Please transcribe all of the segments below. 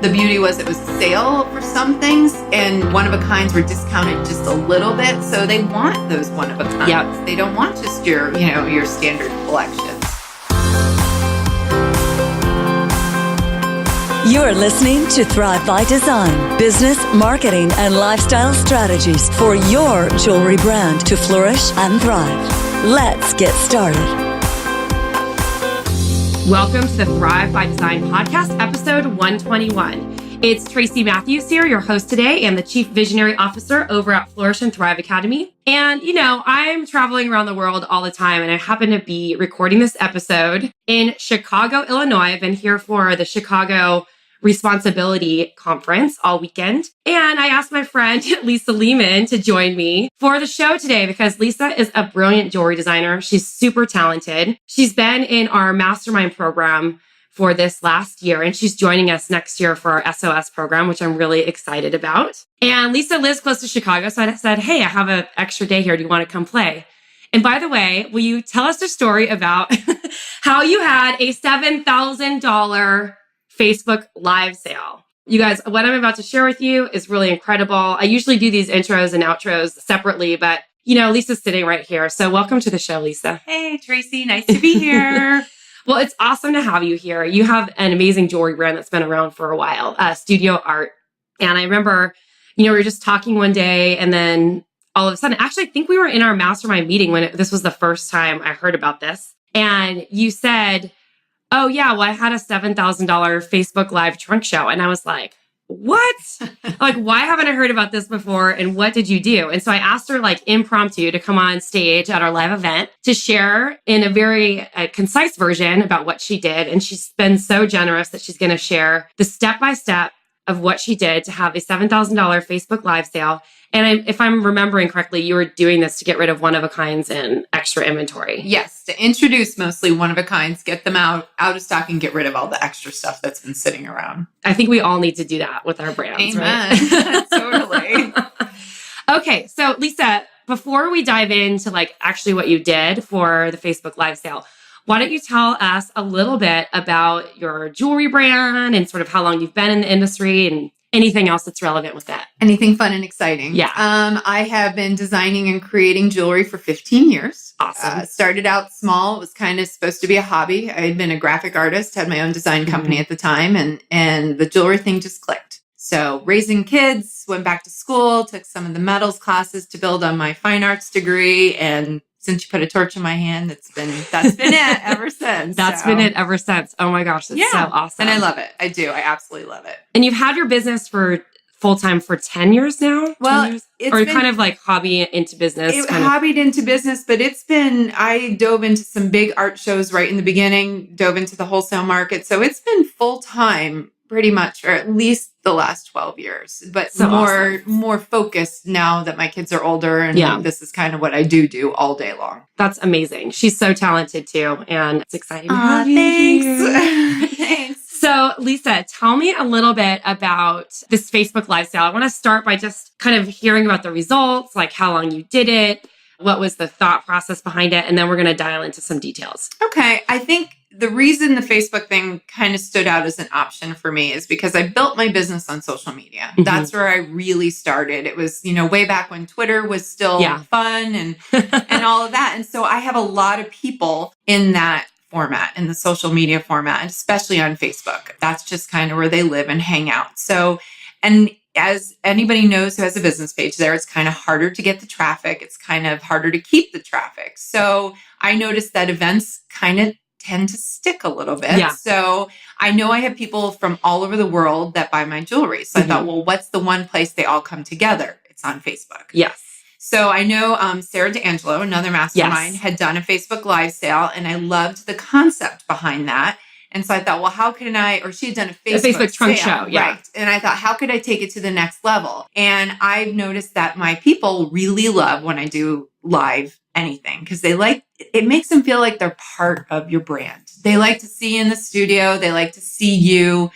The beauty was it was a sale for some things, and one-of-a-kinds were discounted just a little bit. So they want those one-of-a-kinds. Yep. They don't want just your standard collections. You're listening to Thrive by Design, business, marketing, and lifestyle strategies for your jewelry brand to flourish and thrive. Let's get started. Welcome to the Thrive by Design podcast, episode 121. It's Tracy Matthews here, your host today, and the Chief Visionary Officer over at Flourish and Thrive Academy. And, I'm traveling around the world all the time, and I happen to be recording this episode in Chicago, Illinois. I've been here for the Chicago Responsibility Conference all weekend. And I asked my friend Lisa Lehman to join me for the show today because Lisa is a brilliant jewelry designer. She's super talented. She's been in our mastermind program for this last year, and she's joining us next year for our SOS program, which I'm really excited about. And Lisa lives close to Chicago, so I said, hey, I have an extra day here. Do you want to come play? And by the way, will you tell us a story about how you had a $7,000 Facebook live sale? You guys, what I'm about to share with you is really incredible. I usually do these intros and outros separately, but Lisa's sitting right here. So welcome to the show, Lisa. Hey, Tracy, nice to be here. Well, it's awesome to have you here. You have an amazing jewelry brand that's been around for a while, Studio Art. And I remember, we were just talking one day, and then all of a sudden, actually, I think we were in our mastermind meeting when this was the first time I heard about this. And you said, oh yeah, well, I had a $7,000 Facebook Live trunk show. And I was like, what? Like, why haven't I heard about this before? And what did you do? And so I asked her impromptu to come on stage at our live event to share in a very concise version about what she did. And she's been so generous that she's going to share the step-by-step of what she did to have a $7,000 Facebook Live sale. And if I'm remembering correctly, you were doing this to get rid of one-of-a-kinds and extra inventory. Yes, to introduce mostly one-of-a-kinds, get them out of stock, and get rid of all the extra stuff that's been sitting around. I think we all need to do that with our brands, Amen. Right? Totally. Okay, so Lisa, before we dive into actually what you did for the Facebook Live sale, why don't you tell us a little bit about your jewelry brand and sort of how long you've been in the industry and anything else that's relevant with that? Anything fun and exciting. Yeah. I have been designing and creating jewelry for 15 years. Awesome. Started out small. It was kind of supposed to be a hobby. I had been a graphic artist, had my own design company at the time, and the jewelry thing just clicked. So raising kids, went back to school, took some of the metals classes to build on my fine arts degree, and since you put a torch in my hand, that's been it ever since. That's been it ever since. Oh my gosh, that's so awesome. And I love it. I do. I absolutely love it. And you've had your business for full-time for 10 years now? Well, 10 years? it's or been, kind of hobby into business. Hobbied into business, but I dove into some big art shows right in the beginning, dove into the wholesale market. So it's been full-time pretty much for at least the last 12 years, but so more focused now that my kids are older, and this is kind of what I do all day long. That's amazing. She's so talented too, and it's exciting to have you Thanks. here. Thanks. So Lisa, tell me a little bit about this Facebook Live sale. I want to start by just kind of hearing about the results, how long you did it, what was the thought process behind it, and then we're going to dial into some details. Okay. I think the reason the Facebook thing kind of stood out as an option for me is because I built my business on social media. Mm-hmm. That's where I really started. It was, way back when Twitter was still fun and all of that. And so I have a lot of people in that format, in the social media format, and especially on Facebook. That's just kind of where they live and hang out. So, and as anybody knows who has a business page there, it's kind of harder to get the traffic. It's kind of harder to keep the traffic. So I noticed that events kind of tend to stick a little bit. Yeah. So I know I have people from all over the world that buy my jewelry. So I thought, well, what's the one place they all come together? It's on Facebook. Yes. So I know Sarah D'Angelo, another mastermind, had done a Facebook Live sale, and I loved the concept behind that. And so I thought, well, how can she had done a Facebook trunk sale, show. Yeah. Right. And I thought, how could I take it to the next level? And I've noticed that my people really love when I do live anything because it makes them feel like they're part of your brand. They like to see you in the studio. They like to see you.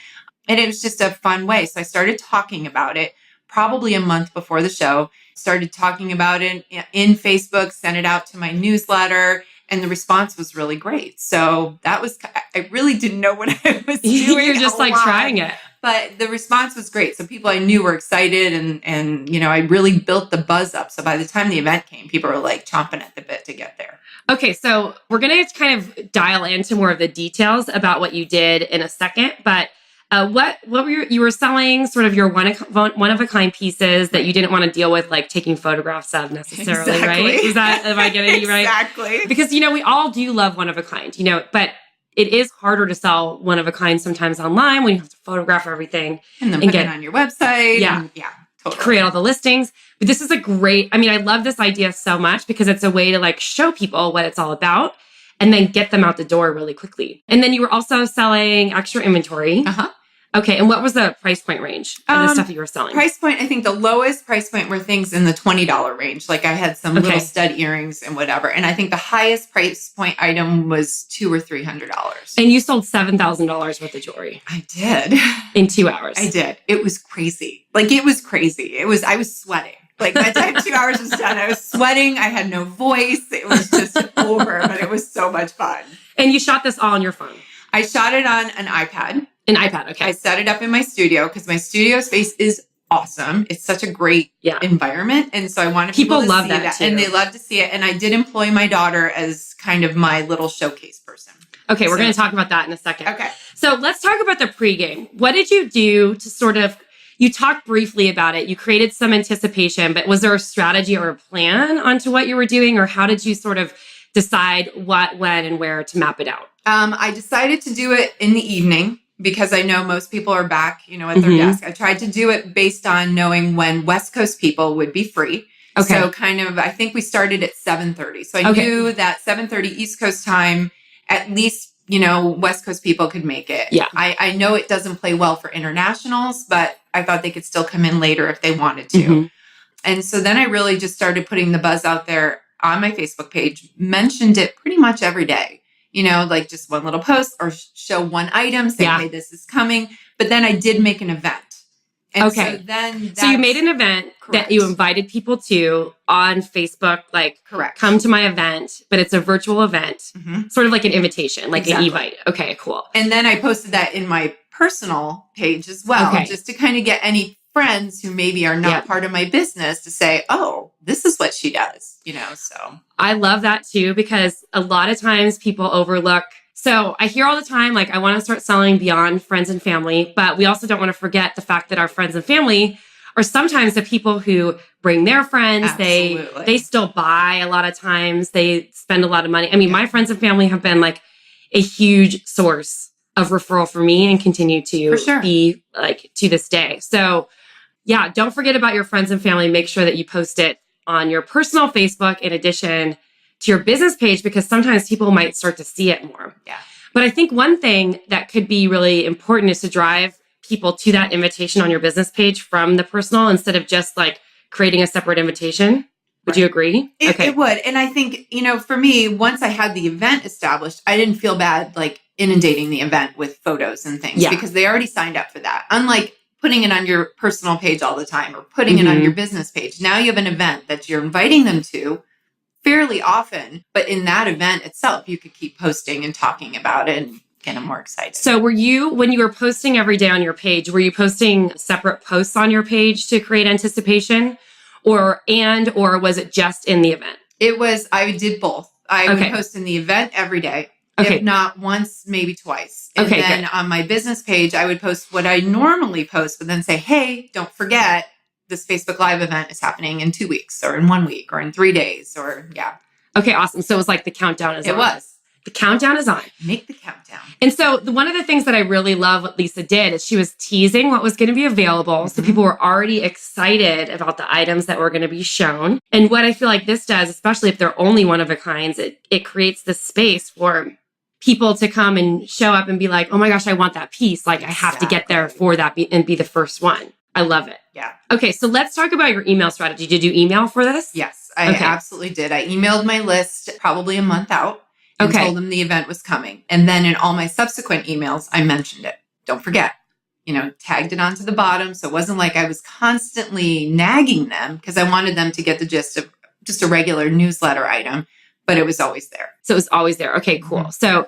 And it was just a fun way. So I started talking about it probably a month before the show, started talking about it in Facebook, sent it out to my newsletter. And the response was really great. So I really didn't know what I was doing. You're just trying it. but the response was great. So people I knew were excited and I really built the buzz up. So by the time the event came, people were like chomping at the bit to get there. Okay, so we're going to kind of dial into more of the details about what you did in a second, but what were you were selling sort of your one of a kind pieces that you didn't want to deal with like taking photographs of necessarily, exactly. Right? Am I getting you right? Exactly. Because we all do love one of a kind, but it is harder to sell one of a kind sometimes online when you have to photograph everything and then put it on your website. Yeah. And, totally. Create all the listings. But this is I love this idea so much because it's a way to like show people what it's all about and then get them out the door really quickly. And then you were also selling extra inventory. Uh-huh. Okay. And what was the price point range of the stuff that you were selling? Price point, I think the lowest price point were things in the $20 range. Like I had some little stud earrings and whatever. And I think the highest price point item was $200 or $300. And you sold $7,000 worth of jewelry. I did. In 2 hours. I did. It was crazy. I was sweating. Like by the time 2 hours was done, I was sweating. I had no voice. It was just over, but it was so much fun. And you shot this all on your phone? I shot it on an iPad. An iPad, okay. I set it up in my studio because my studio space is awesome. It's such a great environment. And so I wanted people to love see that too. And they love to see it. And I did employ my daughter as kind of my little showcase person. Okay, we're going to talk about that in a second. Okay. So let's talk about the pregame. What did you do to sort of, you talked briefly about it. You created some anticipation, but was there a strategy or a plan onto what you were doing? Or how did you sort of decide what, when, and where to map it out? I decided to do it in the evening, because I know most people are back, at their desk. I tried to do it based on knowing when West Coast people would be free. Okay. So I think we started at 7:30. So I knew that 7:30 East Coast time, at least, West Coast people could make it. Yeah. I know it doesn't play well for internationals, but I thought they could still come in later if they wanted to. And so then I really just started putting the buzz out there on my Facebook page, mentioned it pretty much every day. Like just one little post or show one item saying, hey, this is coming. But then I did make an event. And so you made an event that you invited people to on Facebook, like come to my event, but it's a virtual event, sort of like an invitation, like an evite. Okay, cool. And then I posted that in my personal page as well, just to kind of get any friends who maybe are not part of my business to say, oh, this is what she does, so. I love that too, because a lot of times people overlook. So I hear all the time, like, I want to start selling beyond friends and family, but we also don't want to forget the fact that our friends and family are sometimes the people who bring their friends. Absolutely. They still buy a lot of times. They spend a lot of money. I mean, my friends and family have been like a huge source of referral for me and continue to be like to this day. So yeah, don't forget about your friends and family. Make sure that you post it on your personal Facebook in addition to your business page, because sometimes people might start to see it more. Yeah. But I think one thing that could be really important is to drive people to that invitation on your business page from the personal instead of just like creating a separate invitation. Would you agree? It would. And I think, for me, once I had the event established, I didn't feel bad like inundating the event with photos and things because they already signed up for that. Unlike putting it on your personal page all the time or putting it on your business page. Now you have an event that you're inviting them to fairly often, but in that event itself, you could keep posting and talking about it and get them more excited. So when you were posting every day on your page, were you posting separate posts on your page to create anticipation or was it just in the event? I did both. I would post in the event every day. If not once, maybe twice. And then on my business page, I would post what I normally post, but then say, hey, don't forget this Facebook Live event is happening in 2 weeks or in 1 week or in 3 days or Okay, awesome. So it was like the countdown is on. It was. The countdown is on. Make the countdown. And so one of the things that I really love what Lisa did is she was teasing what was going to be available. So people were already excited about the items that were going to be shown. And what I feel like this does, especially if they're only one of a kinds, it creates this space for people to come and show up and be like, oh my gosh, I want that piece. Like I have to get there for that and be the first one. I love it. Yeah. Okay. So let's talk about your email strategy. Did you email for this? Yes, I absolutely did. I emailed my list probably a month out and told them the event was coming. And then in all my subsequent emails, I mentioned it. Don't forget, tagged it onto the bottom. So it wasn't like I was constantly nagging them because I wanted them to get the gist of just a regular newsletter item, but it was always there. So it was always there. Okay, cool. So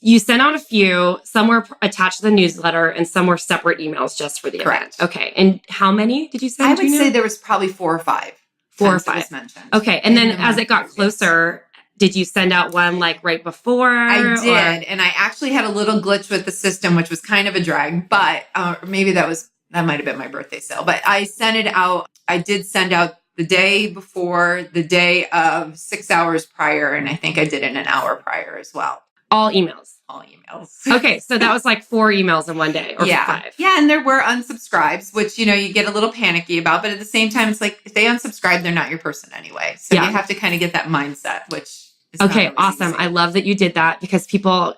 You sent out a few, some were attached to the newsletter and some were separate emails just for the event. Okay. And how many did you send? I would say there was probably 4 or 5. 4 or 5. Mentioned. Okay. And then as it got closer, did you send out one like right before? I did. And I actually had a little glitch with the system, which was kind of a drag, but maybe that might have been my birthday sale, but I sent it out. I did send out the day before, the day of, 6 hours prior. And I think I did it an hour prior as well. All emails. All emails. Okay. So that was like 4 emails in one day or 5. Yeah. And there were unsubscribes, which, you get a little panicky about, but at the same time, it's like, if they unsubscribe, they're not your person anyway. So you have to kind of get that mindset, which is okay. Awesome. Easy. I love that you did that because people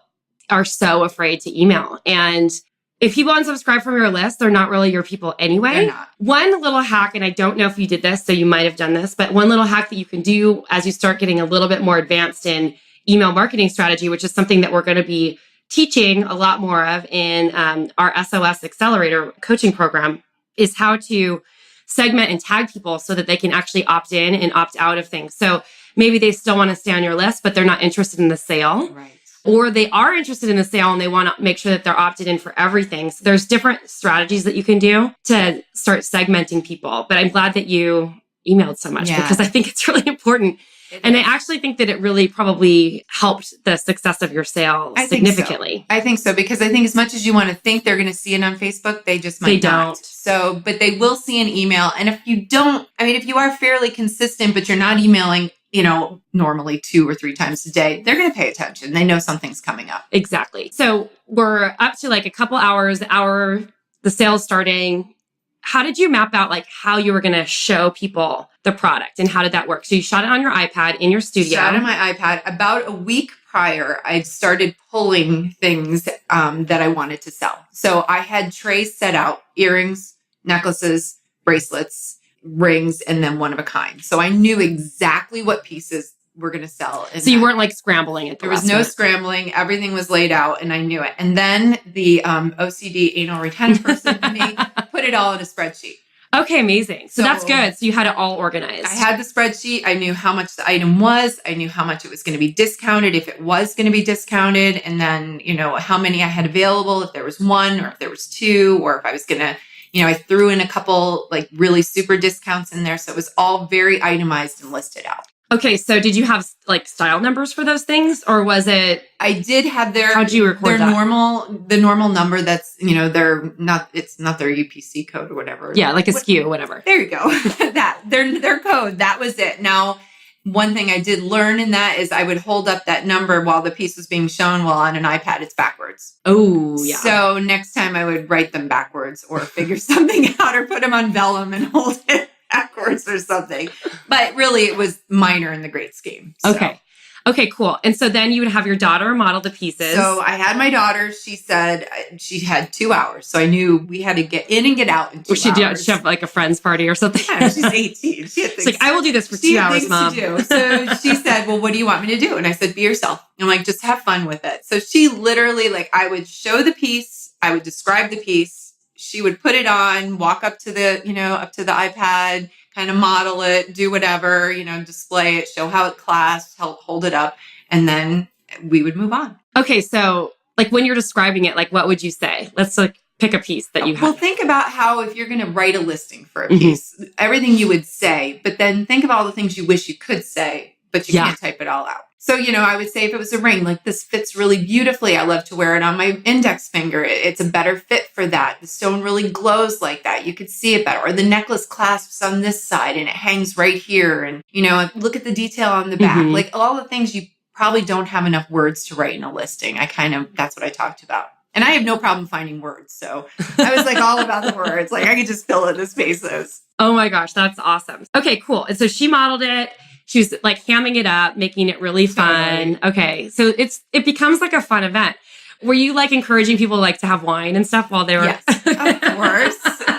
are so afraid to email. And if people unsubscribe from your list, they're not really your people anyway. They're not. One little hack, and I don't know if you did this, so you might have done this, but one little hack that you can do as you start getting a little bit more advanced in email marketing strategy, which is something that we're going to be teaching a lot more of in our SOS Accelerator coaching program, is how to segment and tag people so that they can actually opt in and opt out of things. So maybe they still want to stay on your list, but they're not interested in the sale. Right. Or they are interested in the sale and they want to make sure that they're opted in for everything. So there's different strategies that you can do to start segmenting people. But I'm glad that you emailed so much because I think it's really important. And I actually think that it really probably helped the success of your sale significantly. I think so, because I think as much as you want to think they're going to see it on Facebook, they just might not. So, but they will see an email. And if you don't, if you are fairly consistent, but you're not emailing, normally 2 or 3 times a day, they're going to pay attention. They know something's coming up. Exactly. So we're up to like a couple hours, the sale's starting. How did you map out like how you were going to show people the product and how did that work? So you shot it on your iPad in your studio. Shot on my iPad. About a week prior, I started pulling things that I wanted to sell. So I had trays set out, earrings, necklaces, bracelets, rings, and then one of a kind. So I knew exactly what pieces were going to sell. So you weren't like scrambling it. There was no scrambling. Everything was laid out and I knew it. And then the OCD anal retention person in me put it all in a spreadsheet. Okay, amazing. So that's good. So you had it all organized. I had the spreadsheet. I knew how much the item was. I knew how much it was going to be discounted, if it was going to be discounted. And then, how many I had available, if there was 1 or if there was 2, or if I was going to, I threw in a couple like really super discounts in there. So it was all very itemized and listed out. Okay. So did you have like style numbers for those things or was it? I did have how'd you record that? The normal number that's, it's not their UPC code or whatever. Yeah. Like a SKU, whatever. There you go. Their code, that was it. Now, one thing I did learn in that is I would hold up that number while the piece was being shown, while on an iPad it's backwards. Oh, yeah. So next time I would write them backwards or figure something out or put them on vellum and hold it backwards or something. But really it was minor in the great scheme. So. Okay, cool. And so then you would have your daughter model the pieces. So I had my daughter. She said she had 2 hours. So I knew we had to get in and get out in 2 hours. She have like a friend's party or something? Yeah, she's 18. She's like, I will do this for 2 hours, Mom. To do. So she said, well, what do you want me to do? And I said, be yourself. I'm like, just have fun with it. So she literally, I would show the piece. I would describe the piece. She would put it on, walk up to the iPad, kind of model it, do whatever, display it, show how it clasps, hold it up, and then we would move on. Okay, so when you're describing it, what would you say? Let's pick a piece that you have. Well, think about how if you're going to write a listing for a piece, everything you would say, but then think of all the things you wish you could say, but you can't type it all out. So, I would say if it was a ring, this fits really beautifully. I love to wear it on my index finger. It's a better fit for that. The stone really glows like that. You could see it better. Or the necklace clasps on this side and it hangs right here. And, look at the detail on the back. All the things you probably don't have enough words to write in a listing. That's what I talked about. And I have no problem finding words. So I was all about the words. I could just fill in the spaces. Oh my gosh, that's awesome. Okay, cool. And so she modeled it. She was hamming it up, making it really fun. Okay. So it becomes a fun event. Were you encouraging people to have wine and stuff while they were? Yes, of course.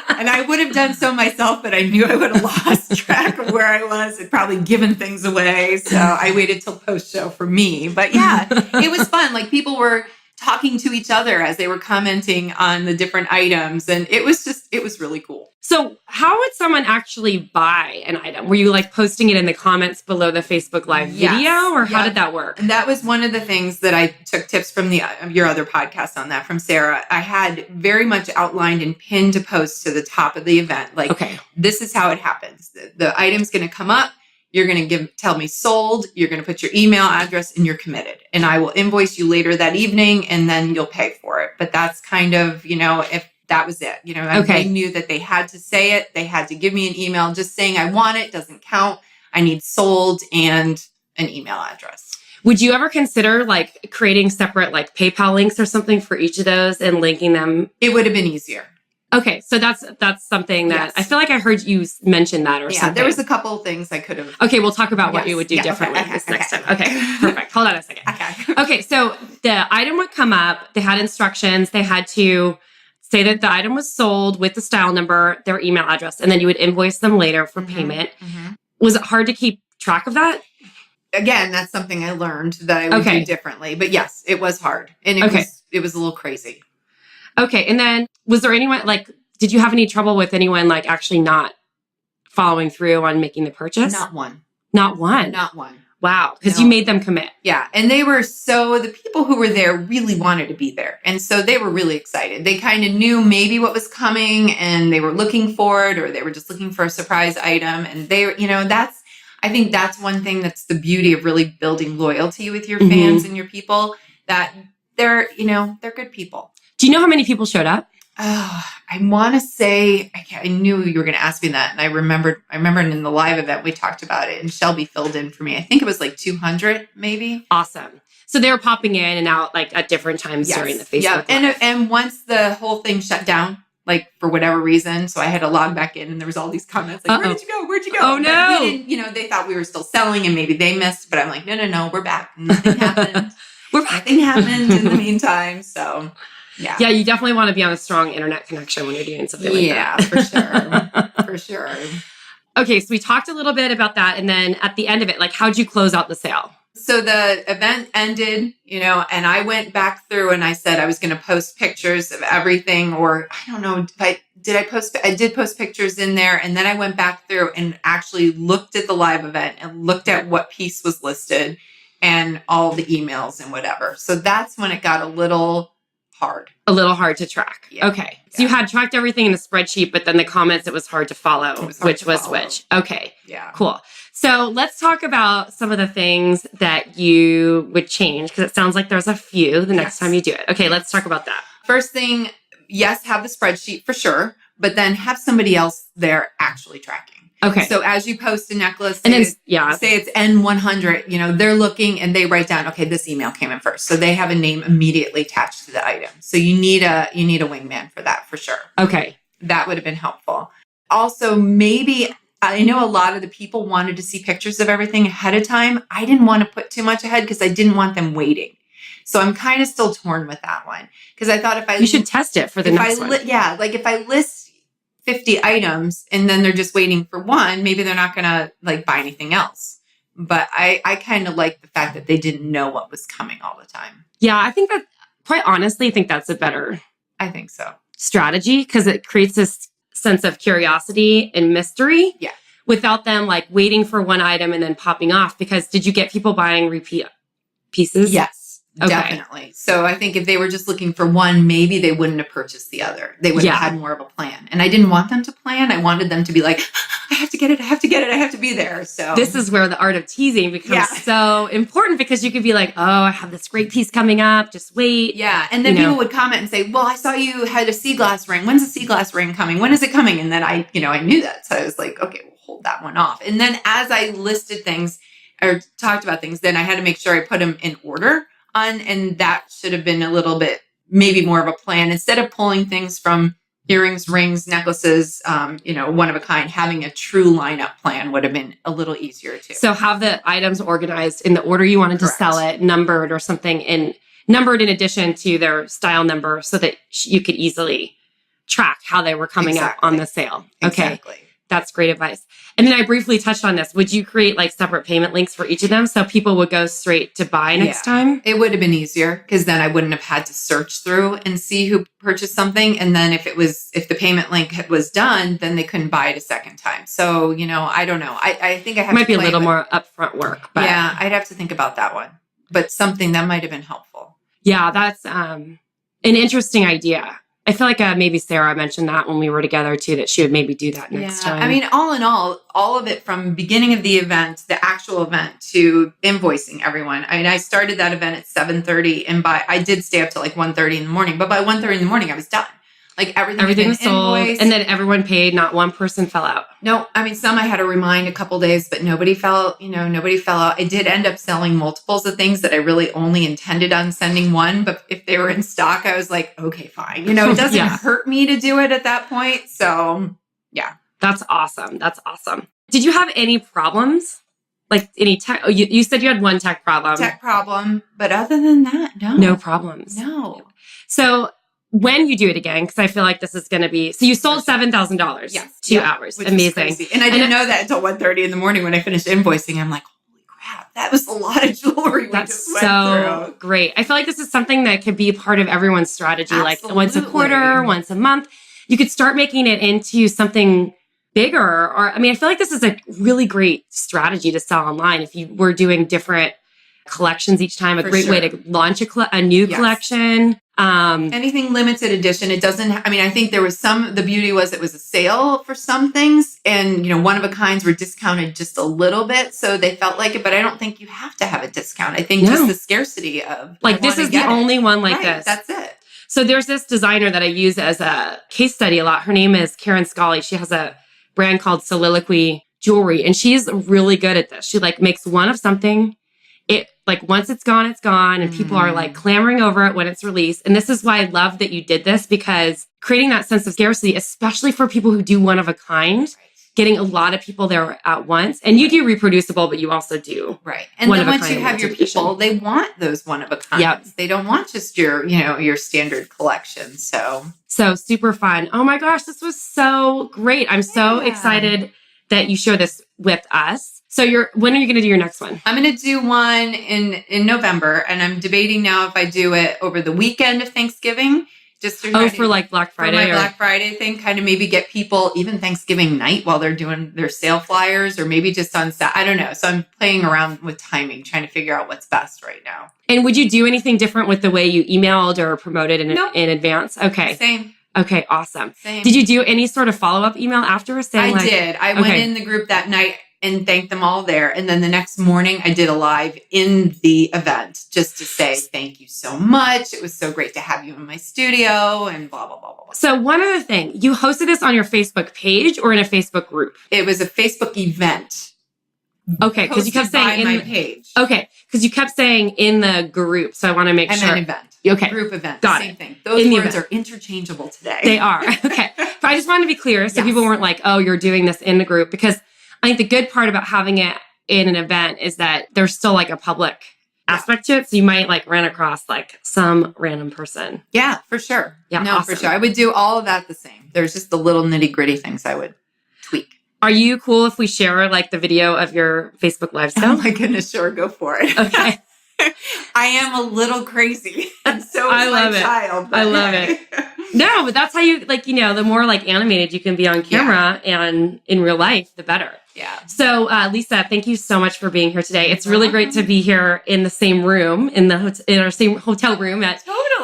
And I would have done so myself, but I knew I would have lost track of where I was and probably given things away. So I waited till post show for me. But yeah, it was fun. People were talking to each other as they were commenting on the different items. And it was really cool. So how would someone actually buy an item? Were you like posting it in the comments below the Facebook Live video, or how did that work? And that was one of the things that I took tips from your other podcast on that, from Sarah. I had very much outlined and pinned to post to the top of the event. Like, this is how it happens. The item's going to come up. You're going to tell me sold. You're going to put your email address and you're committed. And I will invoice you later that evening and then you'll pay for it. But that's kind of, if that was it, I knew that they had to say it. They had to give me an email. Just saying I want it doesn't count. I need sold and an email address. Would you ever consider like creating separate like PayPal links or something for each of those and linking them? It would have been easier. Okay, so that's something that I feel like I heard you mention that or something. There was a couple of things I could have. Okay, we'll talk about what you would do differently next time. Okay, perfect. Hold on a second. Okay, so the item would come up. They had instructions. They had to say that the item was sold with the style number, their email address, and then you would invoice them later for payment. Was it hard to keep track of that? Again, that's something I learned that I would do differently. But yes, it was hard. And it was a little crazy. Okay. And then was there anyone did you have any trouble with anyone like actually not following through on making the purchase? Not one. Not one? Not one. Wow. Because you made them commit. Yeah. And the people who were there really wanted to be there. And so they were really excited. They kind of knew maybe what was coming and they were looking for it, or they were just looking for a surprise item. And they, I think that's one thing that's the beauty of really building loyalty with your fans and your people, that they're good people. Do you know how many people showed up? Oh, I want to say, I knew you were going to ask me that. And I remembered in the live event, we talked about it and Shelby filled in for me. I think it was like 200 maybe. Awesome. So they were popping in and out like at different times during the Facebook Live. And once the whole thing shut down, like for whatever reason, so I had to log back in and there was all these comments like, where'd you go? Where'd you go? Oh no. We didn't, they thought we were still selling and maybe they missed, but I'm like, no, we're back. Nothing happened. Nothing happened in the meantime. So yeah, you definitely want to be on a strong internet connection when you're doing something like that. Yeah, for sure. Okay, so we talked a little bit about that. And then at the end of it, like, how'd you close out the sale? So the event ended, and I went back through and I said I was going to post pictures of everything, or I don't know, I did post pictures in there. And then I went back through and actually looked at the live event and looked at what piece was listed and all the emails and whatever. So that's when it got a little hard to track. Yeah. Okay. So you had tracked everything in a spreadsheet, but then the comments, it was hard to follow which was which. Okay. Yeah. Cool. So let's talk about some of the things that you would change, because it sounds like there's a few the next time you do it. Okay. Let's talk about that. First thing, yes, have the spreadsheet for sure, but then have somebody else there actually tracking. Okay. So as you post a necklace, say it's N100, they're looking and they write down, okay, this email came in first. So they have a name immediately attached to the item. So you need a wingman for that for sure. Okay. That would have been helpful. Also, maybe I know a lot of the people wanted to see pictures of everything ahead of time. I didn't want to put too much ahead because I didn't want them waiting. So I'm kind of still torn with that one, because I thought you should test it for the next one. If I list 50 items and then they're just waiting for one, maybe they're not going to buy anything else. But I kind of like the fact that they didn't know what was coming all the time. Yeah, I think quite honestly, I think that's a better strategy, because it creates this sense of curiosity and mystery. Yeah. Without them waiting for one item and then popping off. Because did you get people buying repeat pieces? Yes. Okay. Definitely. So I think if they were just looking for one, maybe they wouldn't have purchased the other. They would have had more of a plan. And I didn't want them to plan. I wanted them to be like, I have to get it. I have to get it. I have to be there. So this is where the art of teasing becomes so important, because you could be like, oh, I have this great piece coming up. Just wait. Yeah. And then people would comment and say, well, I saw you had a sea glass ring. When's the sea glass ring coming? When is it coming? And then I knew that. So I was like, okay, we'll hold that one off. And then as I listed things or talked about things, then I had to make sure I put them in order. And that should have been a little bit, maybe more of a plan. Instead of pulling things from earrings, rings, necklaces, one of a kind, having a true lineup plan would have been a little easier too. So have the items organized in the order you wanted to sell it, numbered or something, and numbered in addition to their style number, so that you could easily track how they were coming up on the sale. Okay. Exactly. That's great advice. And then I briefly touched on this. Would you create like separate payment links for each of them so people would go straight to buy next time? It would have been easier because then I wouldn't have had to search through and see who purchased something. And then if the payment link was done, then they couldn't buy it a second time. So, I don't know. I think I have might be a little more upfront work. But yeah, I'd have to think about that one. But something that might have been helpful. Yeah, that's an interesting idea. I feel like maybe Sarah mentioned that when we were together too, that she would maybe do that next time. I mean, all in all of it from beginning of the event, the actual event, to invoicing everyone. I mean, I started that event at 7:30 and I did stay up till like 1:30 in the morning, but by 1:30 in the morning, I was done. Like everything was sold, invoiced. And then everyone paid. Not one person fell out. No, I mean, some I had to remind a couple days, but nobody fell out. I did end up selling multiples of things that I really only intended on sending one. But if they were in stock, I was like, okay, fine. It doesn't hurt me to do it at that point. So yeah. That's awesome. Did you have any problems? Like any tech? Oh, you said you had one tech problem. But other than that, no. No problems. No. So when you do it again, because I feel like this is going to be, so you sold $7,000, 2 hours. Amazing. And I didn't know that until 1:30 in the morning when I finished invoicing. I'm like, holy crap, that was a lot of jewelry. That's so great. I feel like this is something that could be part of everyone's strategy. Absolutely. Like once a quarter, once a month, you could start making it into something bigger. I feel like this is a really great strategy to sell online. If you were doing different collections each time, great way to launch a new collection. Anything limited edition. It doesn't, I think there was the beauty was it was a sale for some things and, one of a kinds were discounted just a little bit. So they felt like it, but I don't think you have to have a discount. I think just the scarcity of like, this is the only one like this. That's it. So there's this designer that I use as a case study a lot. Her name is Karen Scully. She has a brand called Soliloquy Jewelry and she's really good at this. She makes one of something. It once it's gone, and people are clamoring over it when it's released. And this is why I love that you did this, because creating that sense of scarcity, especially for people who do one of a kind, getting a lot of people there at once. And you do reproducible, but you also do And then once you have your people, they want those one of a kinds. Yep. They don't want just your standard collection. So super fun. Oh my gosh, this was so great. I'm so excited that you share this with us. So when are you going to do your next one? I'm going to do one in November, and I'm debating now if I do it over the weekend of Thanksgiving. Just for Black Friday. For my Black Friday thing, kind of maybe get people even Thanksgiving night while they're doing their sale flyers, or maybe just on Saturday. I don't know. So I'm playing around with timing, trying to figure out what's best right now. And would you do anything different with the way you emailed or promoted in advance? Okay. Same. Okay, awesome. Same. Did you do any sort of follow-up email after? I did. I went in the group that night and thanked them all there. And then the next morning I did a live in the event just to say, thank you so much. It was so great to have you in my studio and blah, blah, blah, blah, blah. So one other thing, you hosted this on your Facebook page or in a Facebook group? It was a Facebook event. Okay. Cause you kept saying in my page. Okay. Cause you kept saying in the group. So I want to make sure. An event. Okay. Group event. Got Same it. thing. Those words are interchangeable today. They are. Okay. But I just wanted to be clear so people weren't like, oh, you're doing this in the group, because I think the good part about having it in an event is that there's still a public aspect to it. So you might run across some random person. Yeah, for sure. Yeah, no, awesome. for sure. I would do all of that the same. There's just the little nitty gritty things I would tweak. Are you cool if we share the video of your Facebook live sale? Oh my goodness, sure, go for it. Okay. I am a little crazy. And so is my child. I love it. No, but that's how you the more animated you can be on camera and in real life, the better. Yeah. So Lisa, thank you so much for being here today. It's really great to be here in the same room, in our same hotel room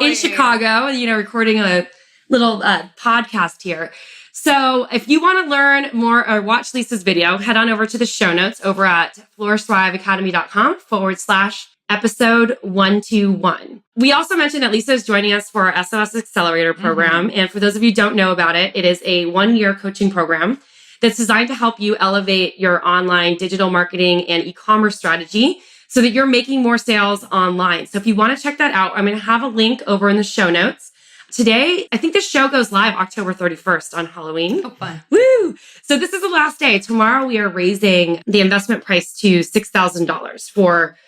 in Chicago, recording a little podcast here. So if you want to learn more or watch Lisa's video, head on over to the show notes over at flourishthriveacademy.com/episode 121. We also mentioned that Lisa is joining us for our SOS Accelerator program. And for those of you who don't know about it, it is a 1-year coaching program that's designed to help you elevate your online digital marketing and e-commerce strategy so that you're making more sales online. So if you want to check that out, I'm going to have a link over in the show notes. Today, I think the show goes live October 31st on Halloween. Oh, fun. Woo! So this is the last day. Tomorrow, we are raising the investment price to $6,000 for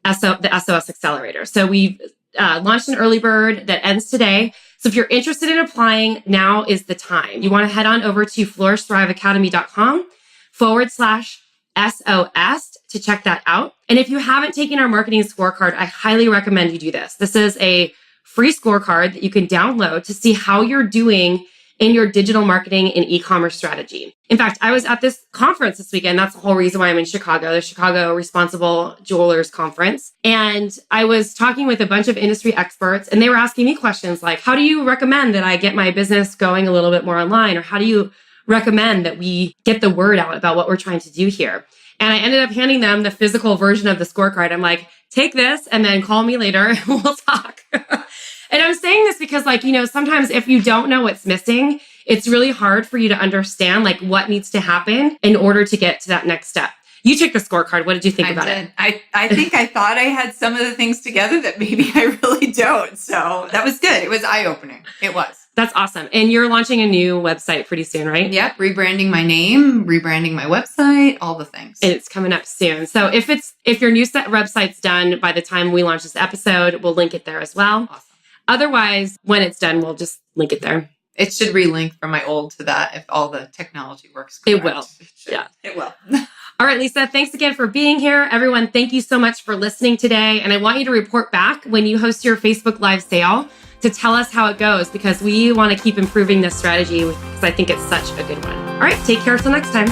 the SOS Accelerator. So we've launched an early bird that ends today. So if you're interested in applying, now is the time. You want to head on over to flourishthriveacademy.com/SOS to check that out. And if you haven't taken our marketing scorecard, I highly recommend you do this. This is a free scorecard that you can download to see how you're doing in your digital marketing and e-commerce strategy. In fact, I was at this conference this weekend. That's the whole reason why I'm in Chicago, the Chicago Responsible Jewelers Conference. And I was talking with a bunch of industry experts, and they were asking me questions like, how do you recommend that I get my business going a little bit more online? Or how do you recommend that we get the word out about what we're trying to do here? And I ended up handing them the physical version of the scorecard. I'm like, take this and then call me later and we'll talk. And I'm saying this because sometimes if you don't know what's missing, it's really hard for you to understand what needs to happen in order to get to that next step. You took the scorecard. What did you think about it? I think I thought I had some of the things together that maybe I really don't. So that was good. It was eye-opening. It was. That's awesome. And you're launching a new website pretty soon, right? Yep. Rebranding my name, rebranding my website, all the things. And it's coming up soon. So if your new website's done by the time we launch this episode, we'll link it there as well. Awesome. Otherwise, when it's done, we'll just link it there. It should relink from my old to that if all the technology works correct. It will. Yeah, it will. All right, Lisa, thanks again for being here. Everyone, thank you so much for listening today. And I want you to report back when you host your Facebook Live sale to tell us how it goes, because we want to keep improving this strategy because I think it's such a good one. All right, take care until next time.